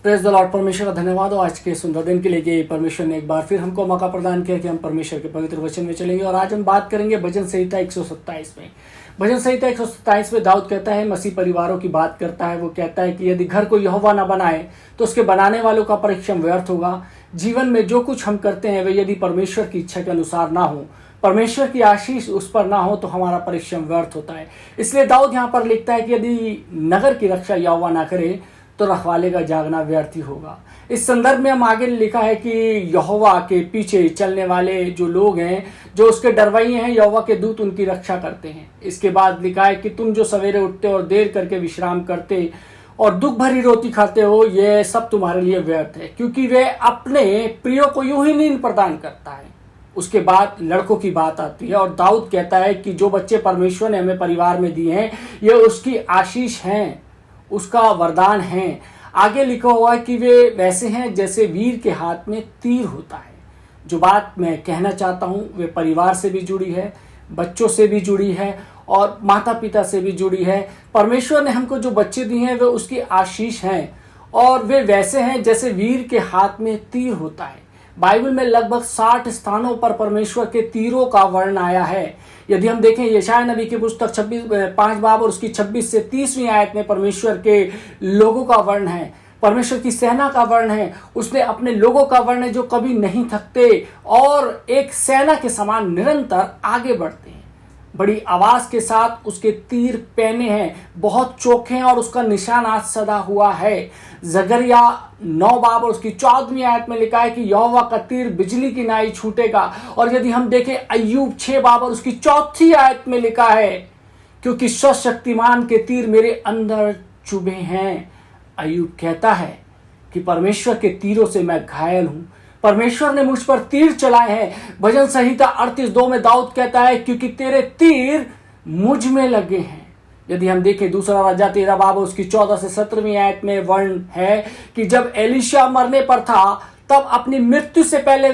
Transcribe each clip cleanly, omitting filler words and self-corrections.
Praise the Lord. परमेश्वर का धन्यवाद हो आज के सुंदर दिन के लिए कि परमेश्वर ने एक बार फिर हमको मौका प्रदान किया कि हम परमेश्वर के पवित्र वचन में चलेंगे। और आज हम बात करेंगे भजन संहिता 127 में। भजन संहिता 127 में दाऊद कहता है, मसीह परिवारों की बात करता है। वो कहता है कि यदि घर को यहोवा न बनाए तो उसके बनाने वालों का परिश्रम व्यर्थ होगा। जीवन में जो कुछ हम करते हैं वे यदि परमेश्वर की इच्छा के अनुसार ना हो, परमेश्वर की आशीष उस पर ना हो, तो हमारा परिश्रम व्यर्थ होता है। इसलिए दाऊद यहाँ पर लिखता है कि यदि नगर की रक्षा यहोवा ना करे तो रखवाले का जागना व्यर्थ ही होगा। इस संदर्भ में हम आगे लिखा है कि यहोवा के पीछे चलने वाले जो लोग हैं, जो उसके डरवैये हैं, यहोवा के दूत उनकी रक्षा करते हैं। इसके बाद लिखा है कि तुम जो सवेरे उठते और देर करके विश्राम करते और दुख भरी रोटी खाते हो, ये सब तुम्हारे लिए व्यर्थ है, क्योंकि वे अपने प्रियो को यूं ही नींद प्रदान करता है। उसके बाद लड़कों की बात आती है और दाऊद कहता है कि जो बच्चे परमेश्वर ने हमें परिवार में दिए हैं ये उसकी आशीष हैं, उसका वरदान है। आगे लिखा हुआ है कि वे वैसे हैं जैसे वीर के हाथ में तीर होता है। जो बात मैं कहना चाहता हूँ वे परिवार से भी जुड़ी है, बच्चों से भी जुड़ी है और माता पिता से भी जुड़ी है। परमेश्वर ने हमको जो बच्चे दिए हैं वे उसकी आशीष हैं और वे वैसे हैं जैसे वीर के हाथ में तीर होता है। बाइबल में लगभग 60 स्थानों पर परमेश्वर के तीरों का वर्णन आया है। यदि हम देखें यशायाह नबी की पुस्तक 5 बाब और उसकी 26 से 30वीं आयत में परमेश्वर के लोगों का वर्णन है, परमेश्वर की सेना का वर्णन है। उसने अपने लोगों का वर्णन है जो कभी नहीं थकते और एक सेना के समान निरंतर आगे बढ़ते हैं। बड़ी आवाज के साथ उसके तीर पहने हैं, बहुत चोखे हैं और उसका निशान आज सदा हुआ है। जकरिया 9 बाब और उसकी 14वीं आयत में लिखा है कि यहोवा का तीर बिजली की नाई छूटेगा। और यदि हम देखें अय्यूब 6 बाब और उसकी 4थी आयत में लिखा है, क्योंकि सर्वशक्तिमान के तीर मेरे अंदर चुभे हैं। अय्यूब कहता है कि परमेश्वर के तीरों से मैं घायल हूं, परमेश्वर ने मुझ पर तीर चलाए हैं। भजन संहिता 38:2 में दाऊद कहता है, क्योंकि तेरे तीर मुझ में लगे हैं। यदि हम देखें दूसरा राजा 13 बाब उसकी 14 से 17वीं आयत में वर्णन है कि जब एलीशा मरने पर था तब अपनी मृत्यु से पहले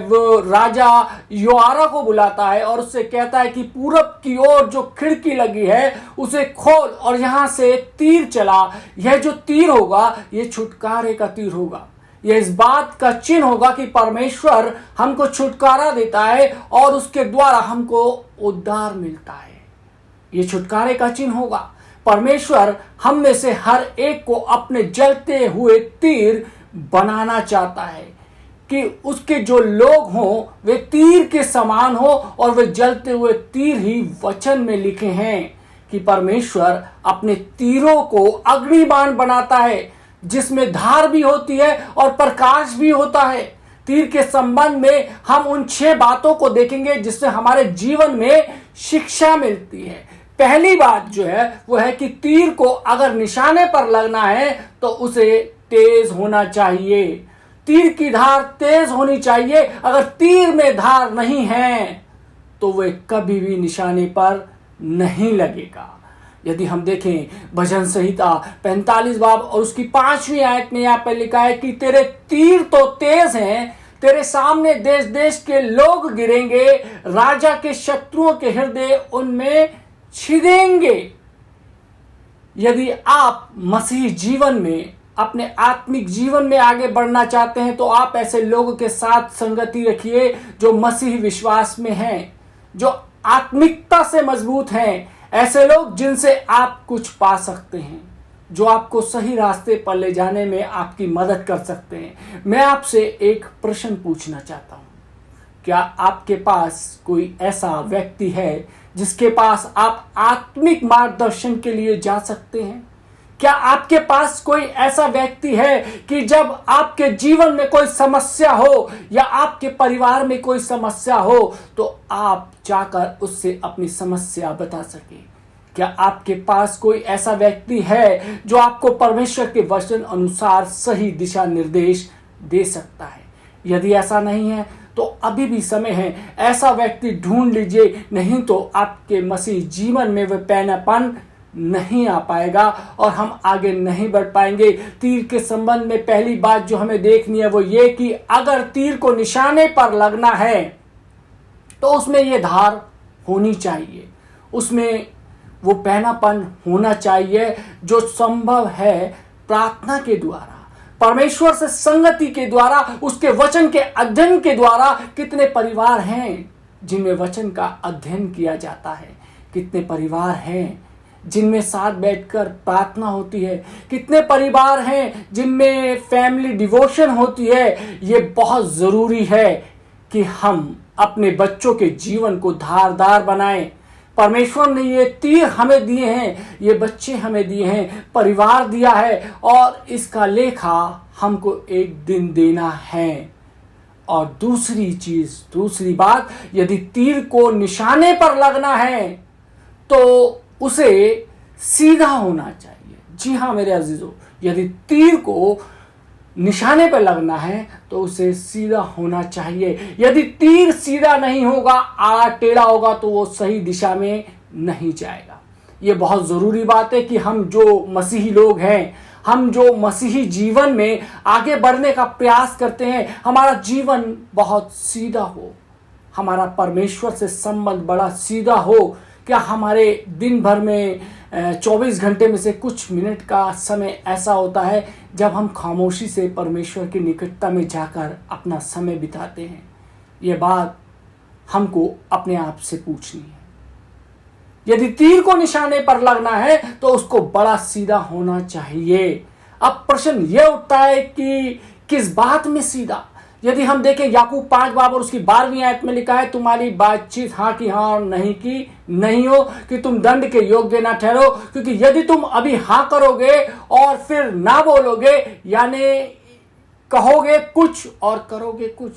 वो राजा योआरा को बुलाता है और उससे कहता है कि पूरब की ओर जो खिड़की लगी है उसे खोल और यहां से तीर चला। यह जो तीर होगा ये छुटकारे का तीर होगा। यह इस बात का चिन्ह होगा कि परमेश्वर हमको छुटकारा देता है और उसके द्वारा हमको उद्धार मिलता है। यह छुटकारे का चिन्ह होगा। परमेश्वर हम में से हर एक को अपने जलते हुए तीर बनाना चाहता है कि उसके जो लोग हों वे तीर के समान हो और वे जलते हुए तीर ही वचन में लिखे हैं कि परमेश्वर अपने तीरों को अग्निबाण बनाता है जिसमें धार भी होती है और प्रकाश भी होता है। तीर के संबंध में हम उन 6 बातों को देखेंगे जिससे हमारे जीवन में शिक्षा मिलती है। पहली बात जो है वो है कि तीर को अगर निशाने पर लगना है तो उसे तेज होना चाहिए। तीर की धार तेज होनी चाहिए। अगर तीर में धार नहीं है तो वह कभी भी निशाने पर नहीं लगेगा। यदि हम देखें भजन संहिता 45 बाब और उसकी 5वीं आयत में यहाँ पर लिखा है कि तेरे तीर तो तेज हैं, तेरे सामने देश देश के लोग गिरेंगे, राजा के शत्रुओं के हृदय उनमें छिदेंगे। यदि आप मसीह जीवन में अपने आत्मिक जीवन में आगे बढ़ना चाहते हैं तो आप ऐसे लोगों के साथ संगति रखिए जो मसीह विश्वास में हैं, जो आत्मिकता से मजबूत हैं। ऐसे लोग जिनसे आप कुछ पा सकते हैं, जो आपको सही रास्ते पर ले जाने में आपकी मदद कर सकते हैं। मैं आपसे एक प्रश्न पूछना चाहता हूं, क्या आपके पास कोई ऐसा व्यक्ति है जिसके पास आप आत्मिक मार्गदर्शन के लिए जा सकते हैं? क्या आपके पास कोई ऐसा व्यक्ति है कि जब आपके जीवन में कोई समस्या हो या आपके परिवार में कोई समस्या हो तो आप जाकर उससे अपनी समस्या बता सके? क्या आपके पास कोई ऐसा व्यक्ति है जो आपको परमेश्वर के वचन अनुसार सही दिशा निर्देश दे सकता है? यदि ऐसा नहीं है तो अभी भी समय है, ऐसा व्यक्ति ढूंढ लीजिए, नहीं तो आपके मसीह जीवन में वह पैनापन नहीं आ पाएगा और हम आगे नहीं बढ़ पाएंगे। तीर के संबंध में पहली बात जो हमें देखनी है वो ये कि अगर तीर को निशाने पर लगना है तो उसमें ये धार होनी चाहिए, उसमें वो पहनापन होना चाहिए जो संभव है प्रार्थना के द्वारा, परमेश्वर से संगति के द्वारा, उसके वचन के अध्ययन के द्वारा कितने परिवार हैं जिनमें वचन का अध्ययन किया जाता है, कितने परिवार हैं जिनमें साथ बैठकर प्रार्थना होती है, कितने परिवार हैं जिनमें फैमिली डिवोशन होती है। ये बहुत ज़रूरी है कि हम अपने बच्चों के जीवन को धारदार बनाएं। परमेश्वर ने ये तीर हमें दिए हैं, ये बच्चे हमें दिए हैं, परिवार दिया है और इसका लेखा हमको एक दिन देना है। और दूसरी बात, यदि तीर को निशाने पर लगना है तो उसे सीधा होना चाहिए। जी हाँ मेरे अजीजों, यदि तीर को निशाने पर लगना है तो उसे सीधा होना चाहिए। यदि तीर सीधा नहीं होगा, आड़ा टेढ़ा होगा, तो वो सही दिशा में नहीं जाएगा। ये बहुत ज़रूरी बात है कि हम जो मसीही लोग हैं, हम जो मसीही जीवन में आगे बढ़ने का प्रयास करते हैं, हमारा जीवन बहुत सीधा हो, हमारा परमेश्वर से संबंध बड़ा सीधा हो। क्या हमारे दिन भर में 24 घंटे में से कुछ मिनट का समय ऐसा होता है जब हम खामोशी से परमेश्वर की निकटता में जाकर अपना समय बिताते हैं? ये बात हमको अपने आप से पूछनी है। यदि तीर को निशाने पर लगना है तो उसको बड़ा सीधा होना चाहिए। अब प्रश्न यह उठता है कि किस बात में सीधा? यदि हम देखें याकूब 5 बाब और उसकी 12वीं आयत में लिखा है, तुम्हारी बातचीत हाँ की हाँ और नहीं की नहीं हो कि तुम दंड के योग्य ना ठहरो, क्योंकि यदि तुम अभी हाँ करोगे और फिर ना बोलोगे, यानी कहोगे कुछ और करोगे कुछ,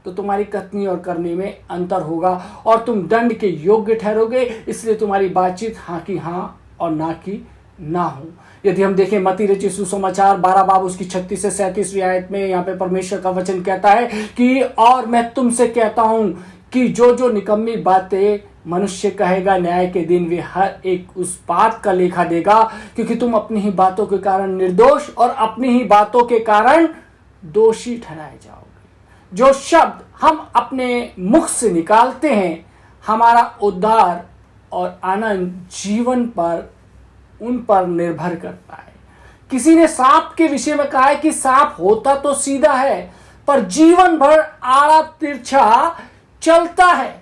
तो तुम्हारी कथनी और करने में अंतर होगा और तुम दंड के योग्य ठहरोगे। इसलिए तुम्हारी बातचीत हाँ की हाँ और ना की ना हो। यदि हम देखें मत्ती रचित सुसमाचार 12 बाब उसकी 36 से 37वीं आयत में, यहाँ पे परमेश्वर का वचन कहता है कि और मैं तुमसे कहता हूं कि जो निकम्मी बातें मनुष्य कहेगा, न्याय के दिन वे हर एक उस बात का लेखा देगा, क्योंकि तुम अपनी ही बातों के कारण निर्दोष और अपनी ही बातों के कारण दोषी ठहराए जाओगे। जो शब्द हम अपने मुख से निकालते हैं, हमारा उद्धार और आनंद जीवन पर उन पर निर्भर करता है। किसी ने सांप के विषय में कहा है कि सांप होता तो सीधा है, पर जीवन भर आड़ा तिरछा चलता है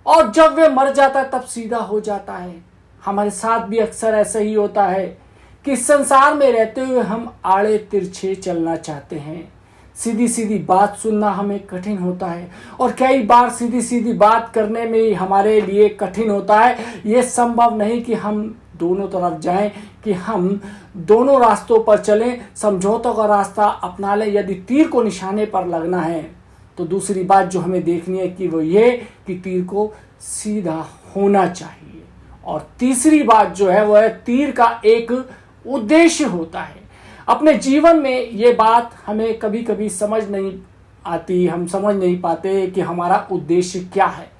और जब वे मर जाता है तब सीधा हो जाता है। हमारे साथ भी अक्सर ऐसा ही होता है कि संसार में रहते हुए हम आड़े तिरछे चलना चाहते हैं। सीधी सीधी बात सुनना हमें कठिन होता है और कई बार सीधी सीधी बात करने में ही हमारे लिए कठिन होता है। ये संभव नहीं कि हम दोनों तरफ जाएं, कि हम दोनों रास्तों पर चलें, समझौतों का रास्ता अपना लें। यदि तीर को निशाने पर लगना है तो दूसरी बात जो हमें देखनी है कि वो ये कि तीर को सीधा होना चाहिए। और तीसरी बात जो है वो है तीर का एक उद्देश्य होता है। अपने जीवन में ये बात हमें कभी कभी समझ नहीं आती, हम समझ नहीं पाते कि हमारा उद्देश्य क्या है,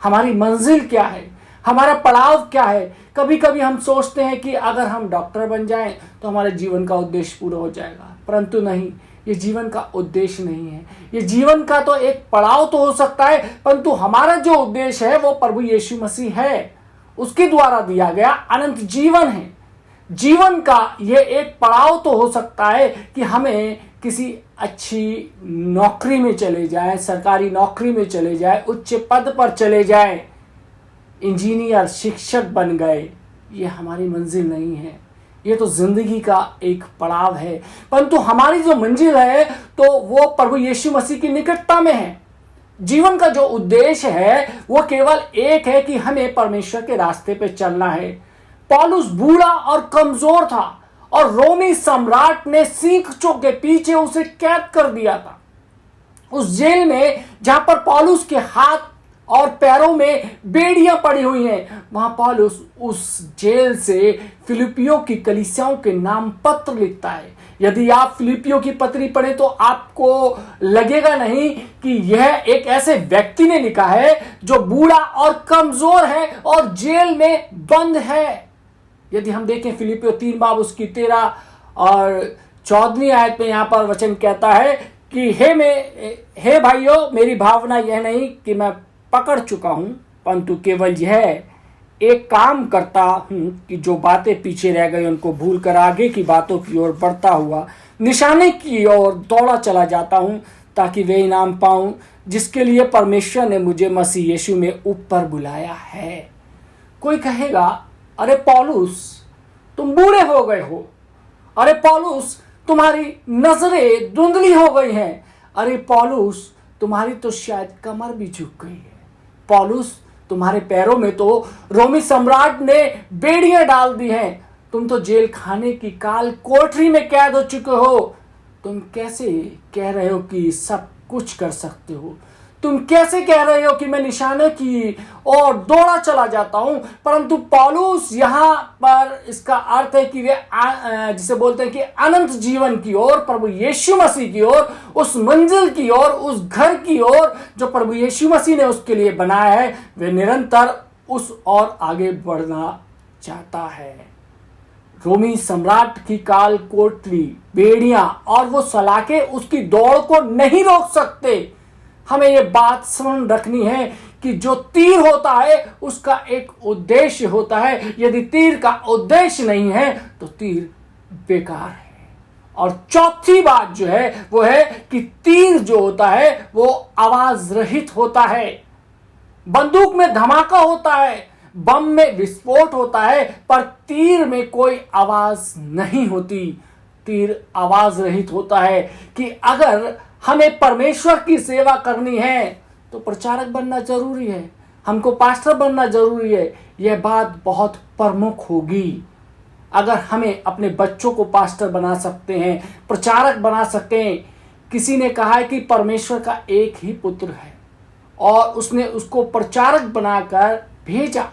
हमारी मंजिल क्या है, हमारा पड़ाव क्या है। कभी कभी हम सोचते हैं कि अगर हम डॉक्टर बन जाएं तो हमारे जीवन का उद्देश्य पूरा हो जाएगा, परंतु नहीं, ये जीवन का उद्देश्य नहीं है। ये जीवन का तो एक पड़ाव तो हो सकता है, परंतु हमारा जो उद्देश्य है वो प्रभु यीशु मसीह है, उसके द्वारा दिया गया अनंत जीवन है। जीवन का ये एक पड़ाव तो हो सकता है कि हमें किसी अच्छी नौकरी में चले जाएं, सरकारी नौकरी में चले जाएं, उच्च पद पर चले जाएं, इंजीनियर, शिक्षक बन गए। ये हमारी मंजिल नहीं है, ये तो जिंदगी का एक पड़ाव है। परंतु हमारी जो मंजिल है तो वो प्रभु यीशु मसीह की निकटता में है। जीवन का जो उद्देश्य है वो केवल एक है कि हमें परमेश्वर के रास्ते पे चलना है। पौलुस बूढ़ा और कमजोर था और रोमी सम्राट ने सींगों के पीछे उसे कैद कर दिया था। उस जेल में जहां पर पौलुस के हाथ और पैरों में बेड़ियां पड़ी हुई हैं, वहां पौलुस उस जेल से फिलिपियों की कलीसियाओं के नाम पत्र लिखता है। यदि आप फिलिपियों की पत्री पढ़ें तो आपको लगेगा नहीं कि यह एक ऐसे व्यक्ति ने लिखा है जो बूढ़ा और कमजोर है और जेल में बंद है। यदि हम देखें फिलिपियों 3 बाब उसकी 13 और 14वीं आयत में यहां पर वचन कहता है कि हे भाइयों, मेरी भावना यह नहीं कि मैं पकड़ चुका हूं, परंतु केवल यह एक काम करता हूं कि जो बातें पीछे रह गई उनको भूलकर आगे की बातों की ओर बढ़ता हुआ निशाने की ओर दौड़ा चला जाता हूं, ताकि वे इनाम पाऊं जिसके लिए परमेश्वर ने मुझे मसीह यीशु में ऊपर बुलाया है। कोई कहेगा, अरे पौलुस, तुम बूढ़े हो गए हो। अरे पौलुस, तुम्हारी नजरें धुंधली हो गई हैं। अरे पौलुस, तुम्हारी तो शायद कमर भी झुक गई है। पौलुस, तुम्हारे पैरों में तो रोमी सम्राट ने बेड़ियां डाल दी हैं। तुम तो जेल खाने की काल कोठरी में कैद हो चुके हो। तुम कैसे कह रहे हो कि सब कुछ कर सकते हो? तुम कैसे कह रहे हो कि मैं निशाने की और दौड़ा चला जाता हूं? परंतु पौलुस यहां पर इसका अर्थ है कि वे जिसे बोलते हैं कि अनंत जीवन की ओर, प्रभु यीशु मसीह की ओर, उस मंजिल की ओर, उस घर की ओर जो प्रभु यीशु मसीह ने उसके लिए बनाया है, वे निरंतर उस और आगे बढ़ना चाहता है। रोमी सम्राट की काल कोठरी, बेड़ियां और वो सलाखें उसकी दौड़ को नहीं रोक सकते। हमें ये बात स्मरण रखनी है कि जो तीर होता है उसका एक उद्देश्य होता है। यदि तीर का उद्देश्य नहीं है तो तीर बेकार है। और चौथी बात जो है वो है कि तीर जो होता है वो आवाज रहित होता है। बंदूक में धमाका होता है, बम में विस्फोट होता है, पर तीर में कोई आवाज नहीं होती। तीर आवाज रहित होता है कि अगर हमें परमेश्वर की सेवा करनी है तो प्रचारक बनना जरूरी है, हमको पास्टर बनना जरूरी है। यह बात बहुत प्रमुख होगी। अगर हमें अपने बच्चों को पास्टर बना सकते हैं, प्रचारक बना सकते हैं। किसी ने कहा है कि परमेश्वर का एक ही पुत्र है और उसने उसको प्रचारक बनाकर भेजा।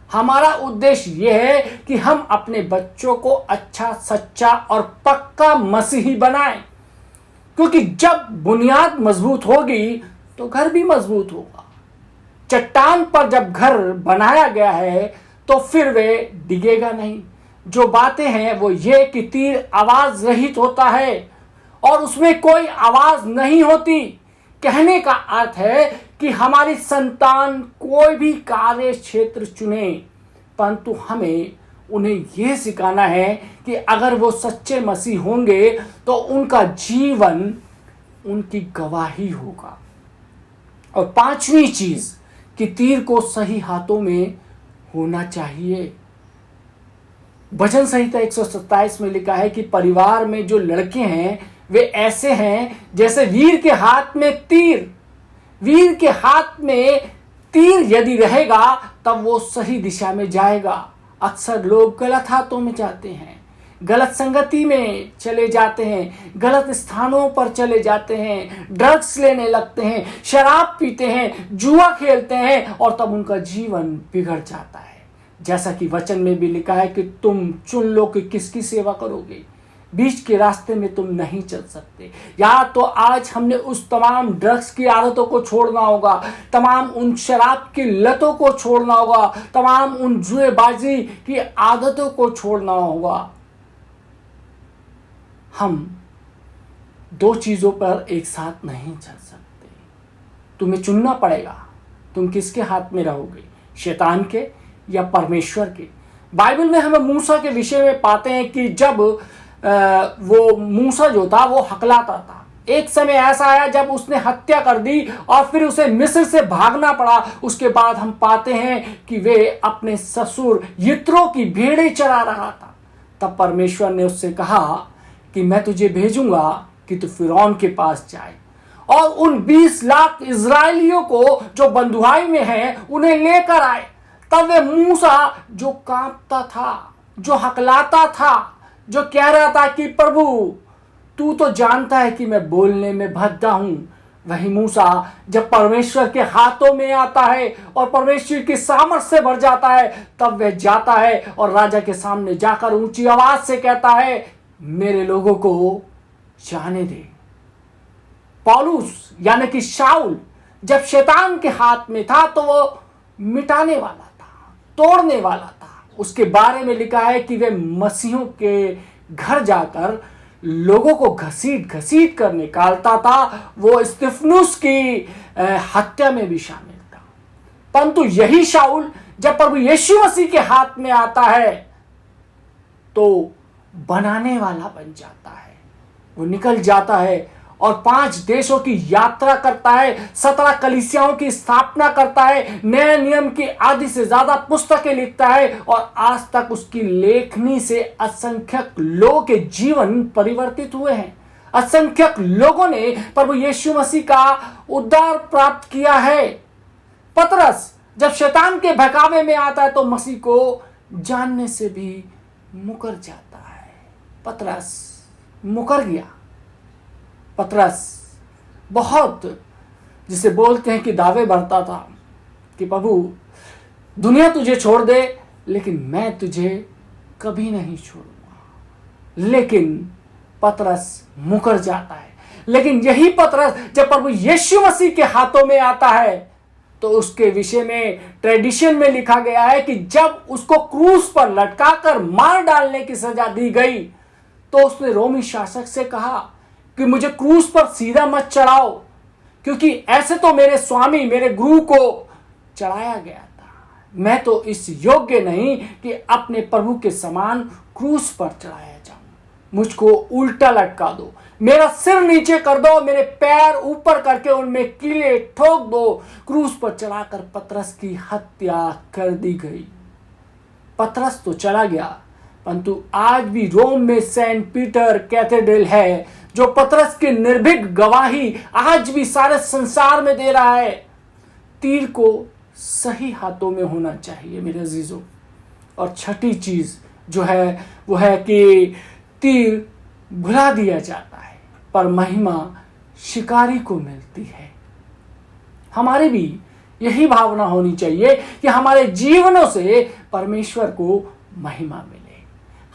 हमारा उद्देश्य यह है कि हम अपने बच्चों को अच्छा, सच्चा और पक्का मसीही बनाएं, क्योंकि जब बुनियाद मजबूत होगी तो घर भी मजबूत होगा। चट्टान पर जब घर बनाया गया है तो फिर वे डिगेगा नहीं। जो बातें हैं वो ये कि तीर आवाज रहित होता है और उसमें कोई आवाज नहीं होती। कहने का अर्थ है कि हमारी संतान कोई भी कार्य क्षेत्र चुने, परंतु हमें उन्हें यह सिखाना है कि अगर वो सच्चे मसीह होंगे तो उनका जीवन उनकी गवाही होगा। और पांचवी चीज कि तीर को सही हाथों में होना चाहिए। भजन संहिता 127 में लिखा है कि परिवार में जो लड़के हैं वे ऐसे हैं जैसे वीर के हाथ में तीर। वीर के हाथ में तीर यदि रहेगा तब वो सही दिशा में जाएगा। अक्सर लोग गलत हाथों में जाते हैं, गलत संगति में चले जाते हैं, गलत स्थानों पर चले जाते हैं, ड्रग्स लेने लगते हैं, शराब पीते हैं, जुआ खेलते हैं और तब उनका जीवन बिगड़ जाता है। जैसा कि वचन में भी लिखा है कि तुम चुन लो कि किसकी सेवा करोगे। बीच के रास्ते में तुम नहीं चल सकते। या तो आज हमने उस तमाम ड्रग्स की आदतों को छोड़ना होगा, तमाम उन शराब की लतों को छोड़ना होगा, तमाम उन जुएबाजी की आदतों को छोड़ना होगा। हम दो चीजों पर एक साथ नहीं चल सकते। तुम्हें चुनना पड़ेगा, तुम किसके हाथ में रहोगे, शैतान के या परमेश्वर के। बाइबल में हमें मूसा के विषय में पाते हैं कि जब वो मूसा जो था वो हकलाता था। एक समय ऐसा आया जब उसने हत्या कर दी और फिर उसे मिस्र से भागना पड़ा। उसके बाद हम पाते हैं कि वे अपने ससुर यित्रो की भेड़ें चरा रहा था। तब परमेश्वर ने उससे कहा कि मैं तुझे भेजूंगा कि तू फिरौन के पास जाए और उन 20 लाख इजरायलियों को जो बंधुआई में हैं उन्हें लेकर आए। तब वे मूसा जो कांपता था, जो हकलाता था, जो कह रहा था कि प्रभु तू तो जानता है कि मैं बोलने में भद्दा हूं, वही मूसा जब परमेश्वर के हाथों में आता है और परमेश्वर की सामर्थ से भर जाता है तब वह जाता है और राजा के सामने जाकर ऊंची आवाज से कहता है मेरे लोगों को जाने दे। पौलुस यानी कि शाऊल जब शैतान के हाथ में था तो वो मिटाने वाला था, तोड़ने वाला था। उसके बारे में लिखा है कि वे मसीहों के घर जाकर लोगों को घसीट घसीट कर निकालता था। वो स्तिफनुस की हत्या में भी शामिल था। परंतु यही शाऊल जब प्रभु यीशु मसीह के हाथ में आता है तो बनाने वाला बन जाता है। वो निकल जाता है और 5 देशों की यात्रा करता है, 17 कलीसियाओं की स्थापना करता है, नए नियम की आधी से ज्यादा पुस्तकें लिखता है और आज तक उसकी लेखनी से असंख्यक लोगों के जीवन परिवर्तित हुए हैं। असंख्यक लोगों ने प्रभु यीशु मसीह का उद्धार प्राप्त किया है। पतरस जब शैतान के बहकावे में आता है तो मसीह को जानने से भी मुकर जाता है। पतरस मुकर गया। पतरस बहुत, जिसे बोलते हैं कि दावे बढ़ता था कि प्रभु दुनिया तुझे छोड़ दे लेकिन मैं तुझे कभी नहीं छोड़ूंगा। लेकिन पतरस मुकर जाता है। लेकिन यही पतरस जब प्रभु यीशु मसीह के हाथों में आता है तो उसके विषय में ट्रेडिशन में लिखा गया है कि जब उसको क्रूस पर लटकाकर मार डालने की सजा दी गई तो उसने रोमी शासक से कहा कि मुझे क्रूस पर सीधा मत चढ़ाओ, क्योंकि ऐसे तो मेरे स्वामी मेरे गुरु को चढ़ाया गया था। मैं तो इस योग्य नहीं कि अपने प्रभु के समान क्रूस पर चढ़ाया जाऊं। मुझको उल्टा लटका दो, मेरा सिर नीचे कर दो, मेरे पैर ऊपर करके उनमें कीले ठोक दो। क्रूस पर चढ़ाकर पतरस की हत्या कर दी गई। पतरस तो चला गया, परंतु आज भी रोम में सेंट पीटर कैथेड्रल है जो पतरस की निर्भीक गवाही आज भी सारे संसार में दे रहा है। तीर को सही हाथों में होना चाहिए मेरे अजीजों। और छठी चीज जो है वो है कि तीर भुला दिया जाता है पर महिमा शिकारी को मिलती है। हमारी भी यही भावना होनी चाहिए कि हमारे जीवनों से परमेश्वर को महिमा मिले,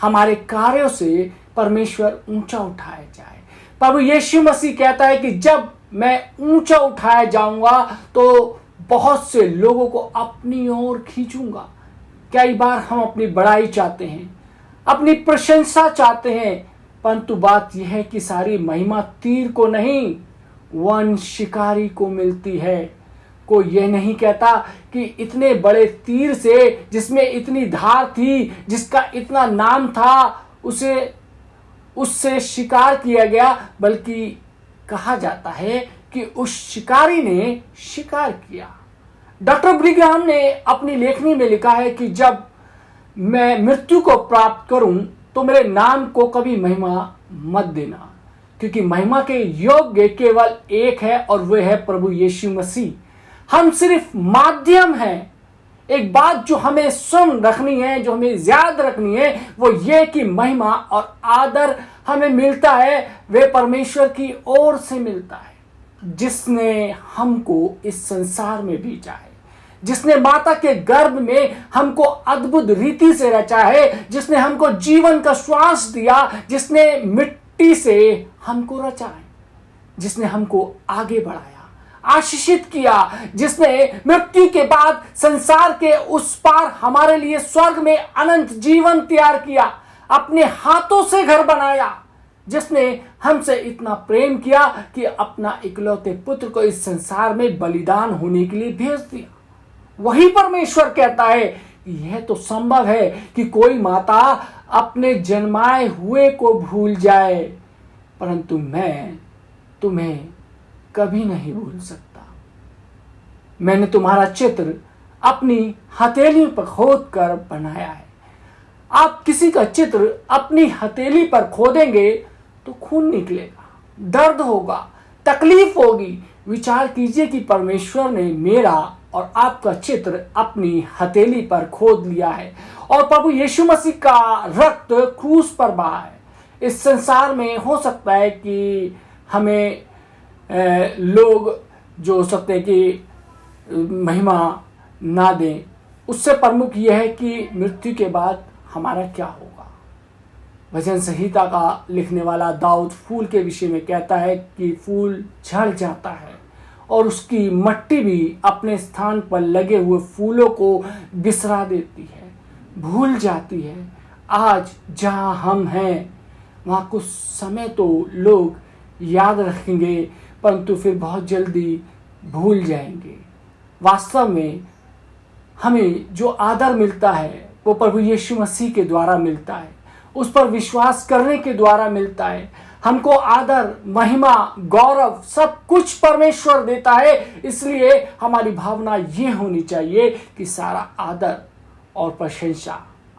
हमारे कार्यों से परमेश्वर ऊंचा उठाया जाए। प्रभु यीशु मसीह कहता है कि जब मैं ऊंचा उठाया जाऊंगा तो बहुत से लोगों को अपनी ओर खींचूंगा। कई बार हम अपनी बड़ाई चाहते हैं, अपनी प्रशंसा चाहते हैं, परंतु बात यह है कि सारी महिमा तीर को नहीं वन शिकारी को मिलती है। कोई यह नहीं कहता कि इतने बड़े तीर से जिसमें इतनी धार थी, जिसका इतना नाम था, उससे शिकार किया गया, बल्कि कहा जाता है कि उस शिकारी ने शिकार किया। डॉक्टर ब्रिघाम ने अपनी लेखनी में लिखा है कि जब मैं मृत्यु को प्राप्त करूं तो मेरे नाम को कभी महिमा मत देना, क्योंकि महिमा के योग्य केवल एक है और वह है प्रभु यीशु मसीह। हम सिर्फ माध्यम हैं। एक बात जो हमें सुन रखनी है, जो हमें याद रखनी है, वो ये कि महिमा और आदर हमें मिलता है वे परमेश्वर की ओर से मिलता है, जिसने हमको इस संसार में भेजा है, जिसने माता के गर्भ में हमको अद्भुत रीति से रचा है, जिसने हमको जीवन का श्वास दिया, जिसने मिट्टी से हमको रचा है, जिसने हमको आगे बढ़ाया, आशीषित किया, जिसने मृत्यु के बाद संसार के उस पार हमारे लिए स्वर्ग में अनंत जीवन तैयार किया, अपने हाथों से घर बनाया, जिसने हमसे इतना प्रेम किया कि अपना इकलौते पुत्र को इस संसार में बलिदान होने के लिए भेज दिया। वही परमेश्वर कहता है यह तो संभव है कि कोई माता अपने जन्माए हुए को भूल जाए, परंतु मैं तुम्हें कभी नहीं भूल सकता। मैंने तुम्हारा चित्र अपनी हथेली पर खोद कर बनाया है। आप किसी का चित्र अपनी हथेली पर खोदेंगे तो खून निकलेगा, दर्द होगा, तकलीफ होगी। विचार कीजिए कि परमेश्वर ने मेरा और आपका चित्र अपनी हथेली पर खोद लिया है और प्रभु यीशु मसीह का रक्त क्रूस पर बहा है। इस संसार में हो सकता है कि हमें लोग जो हो सकते हैं कि महिमा ना दें, उससे प्रमुख यह है कि मृत्यु के बाद हमारा क्या होगा। भजन संहिता का लिखने वाला दाऊद फूल के विषय में कहता है कि फूल झड़ जाता है और उसकी मट्टी भी अपने स्थान पर लगे हुए फूलों को बिसरा देती है, भूल जाती है। आज जहां हम हैं वहां कुछ समय तो लोग याद रखेंगे, परंतु फिर बहुत जल्दी भूल जाएंगे। वास्तव में हमें जो आदर मिलता है वो प्रभु यीशु मसीह के द्वारा मिलता है, उस पर विश्वास करने के द्वारा मिलता है। हमको आदर, महिमा, गौरव सब कुछ परमेश्वर देता है। इसलिए हमारी भावना ये होनी चाहिए कि सारा आदर और प्रशंसा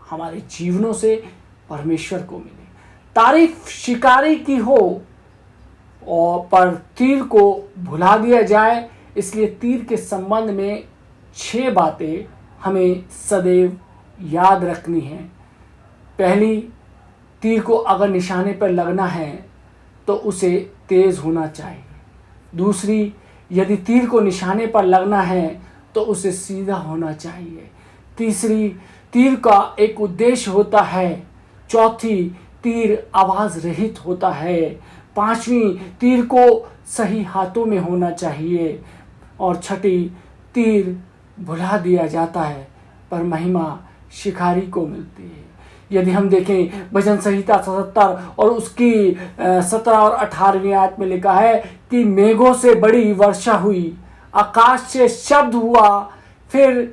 हमारे जीवनों से परमेश्वर को मिले। तारीफ शिकारी की हो और पर तीर को भुला दिया जाए। इसलिए तीर के संबंध में 6 बातें हमें सदैव याद रखनी है। पहली, तीर को अगर निशाने पर लगना है तो उसे तेज होना चाहिए। दूसरी, यदि तीर को निशाने पर लगना है तो उसे सीधा होना चाहिए। तीसरी, तीर का एक उद्देश्य होता है। चौथी, तीर आवाज रहित होता है। पांचवी, तीर को सही हाथों में होना चाहिए। और छठी, तीर भुला दिया जाता है पर महिमा शिकारी को मिलती है। यदि हम देखें भजन संहिता 77 और उसकी 17 और 18वीं आयत में लिखा है कि मेघों से बड़ी वर्षा हुई, आकाश से शब्द हुआ, फिर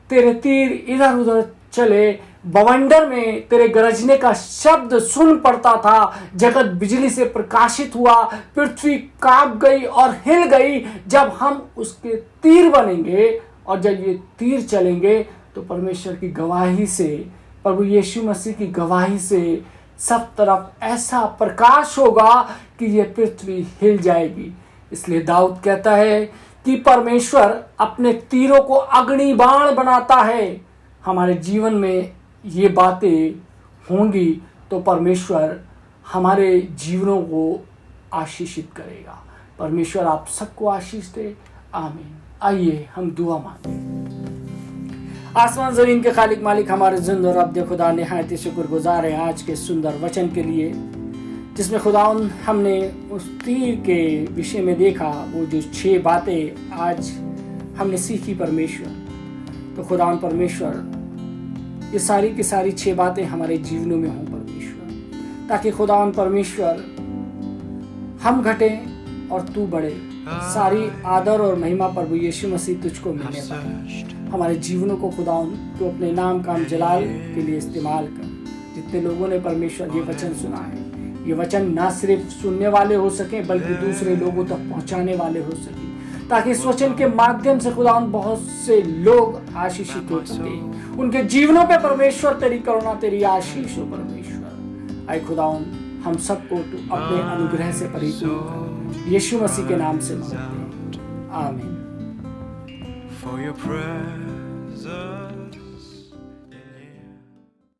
तेरे तीर इधर उधर चले, बवंडर में तेरे गरजने का शब्द सुन पड़ता था, जगत बिजली से प्रकाशित हुआ, पृथ्वी कांप गई और हिल गई। जब हम उसके तीर बनेंगे और जब ये तीर चलेंगे तो परमेश्वर की गवाही से, प्रभु यीशु मसीह की गवाही से सब तरफ ऐसा प्रकाश होगा कि ये पृथ्वी हिल जाएगी। इसलिए दाऊद कहता है कि परमेश्वर अपने तीरों को अग्नि बाण बनाता है। हमारे जीवन में ये बातें होंगी तो परमेश्वर हमारे जीवनों को आशीषित करेगा। परमेश्वर आप सबको आशीष दे। आमीन। आइए हम दुआ मांगें। आसमान जमीन के खालिक मालिक हमारे जिंदा और अब्दे खुदा, निहायत ही शुक्रगुजार हैं आज के सुंदर वचन के लिए, जिसमें खुदावन हमने उस तीर के विषय में देखा। वो जो 6 बातें आज हमने सीखी परमेश्वर, तो खुदावन परमेश्वर ये सारी की सारी 6 बातें हमारे जीवनों में हों परमेश्वर, ताकि खुदावन परमेश्वर हम घटें और तू बढ़े। सारी आदर और महिमा प्रभु यीशु मसीह तुझको मिलने पाए। हमारे जीवनों को खुदावन तो अपने नाम काम जलाल के लिए इस्तेमाल कर। जितने लोगों ने परमेश्वर ये वचन सुना है, ये वचन ना सिर्फ सुनने वाले हो सके बल्कि दूसरे लोगों तक पहुंचाने वाले हो सके, ताकि इस वचन के माध्यम से खुदावन बहुत से लोग आशीषित हो सके। उनके जीवनों पे परमेश्वर तेरी करुणा, तेरी आशीष हो परमेश्वर। आए खुदावन हम सबको तू अपने अनुग्रह से परिपूर्ण कर, यीशु मसीह के नाम से मांगते हैं। आमीन। For your presence